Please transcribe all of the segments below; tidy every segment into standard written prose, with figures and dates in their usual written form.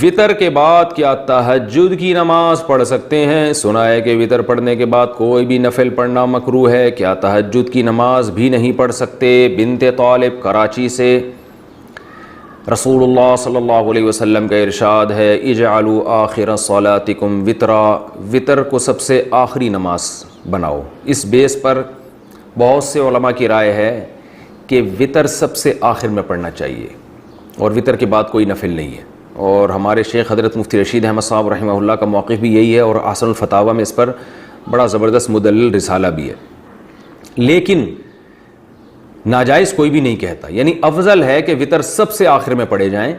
وطر کے بعد کیا تہجد کی نماز پڑھ سکتے ہیں؟ سنا ہے کہ وطر پڑھنے کے بعد کوئی بھی نفل پڑھنا مکروہ ہے، کیا تہجد کی نماز بھی نہیں پڑھ سکتے؟ بنت طالب کراچی سے۔ رسول اللہ صلی اللہ علیہ وسلم کا ارشاد ہے اجعلوا آخر صلاتکم وطرا، وطر کو سب سے آخری نماز بناؤ۔ اس بیس پر بہت سے علماء کی رائے ہے کہ وطر سب سے آخر میں پڑھنا چاہیے اور وطر کے بعد کوئی نفل نہیں ہے، اور ہمارے شیخ حضرت مفتی رشید احمد صاحب رحمہ اللہ کا موقف بھی یہی ہے، اور احسن الفتاویٰ میں اس پر بڑا زبردست مدلل رسالہ بھی ہے۔ لیکن ناجائز کوئی بھی نہیں کہتا، یعنی افضل ہے کہ وطر سب سے آخر میں پڑھے جائیں،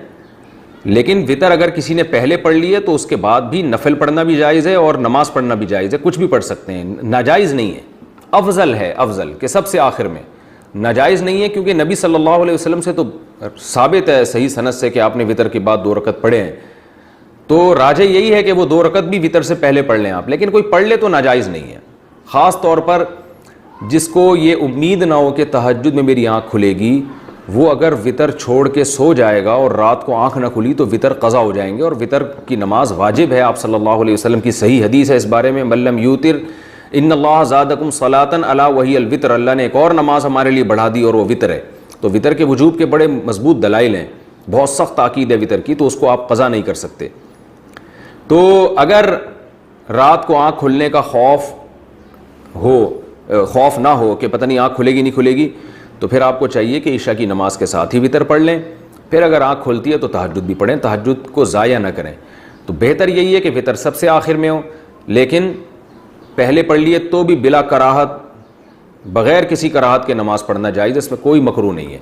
لیکن وطر اگر کسی نے پہلے پڑھ لی ہے تو اس کے بعد بھی نفل پڑھنا بھی جائز ہے اور نماز پڑھنا بھی جائز ہے، کچھ بھی پڑھ سکتے ہیں، ناجائز نہیں ہے، افضل ہے، افضل کہ سب سے آخر میں۔ ناجائز نہیں ہے کیونکہ نبی صلی اللہ علیہ وسلم سے تو ثابت ہے صحیح سند سے کہ آپ نے وطر کے بعد 2 رکعت پڑھے ہیں، تو راجح یہی ہے کہ وہ 2 رکعت بھی وطر سے پہلے پڑھ لیں آپ، لیکن کوئی پڑھ لے تو ناجائز نہیں ہے۔ خاص طور پر جس کو یہ امید نہ ہو کہ تہجد میں میری آنکھ کھلے گی، وہ اگر وطر چھوڑ کے سو جائے گا اور رات کو آنکھ نہ کھلی تو وطر قضا ہو جائیں گے، اور وطر کی نماز واجب ہے۔ آپ صلی اللہ علیہ وسلم کی صحیح حدیث ہے اس بارے میں، من لم یوتر ان اللہ زادکم صلاۃ الا وہی الوطر، اللہ نے ایک اور نماز ہمارے لیے بڑھا دی اور وہ وطر ہے۔ تو وطر کے وجوب کے بڑے مضبوط دلائل ہیں، بہت سخت تاکید ہے وطر کی، تو اس کو آپ قضا نہیں کر سکتے۔ تو اگر رات کو آنکھ کھلنے کا خوف نہ ہو کہ پتہ نہیں آنکھ کھلے گی نہیں کھلے گی، تو پھر آپ کو چاہیے کہ عشاء کی نماز کے ساتھ ہی وطر پڑھ لیں، پھر اگر آنکھ کھلتی ہے تو تہجد بھی پڑھیں، تہجد کو ضائع نہ کریں۔ تو بہتر یہی ہے کہ وطر سب سے آخر میں ہو، لیکن پہلے پڑھ لیے تو بھی بلا کراہت، بغیر کسی کراہت کے نماز پڑھنا جائز، اس میں کوئی مکروہ نہیں ہے۔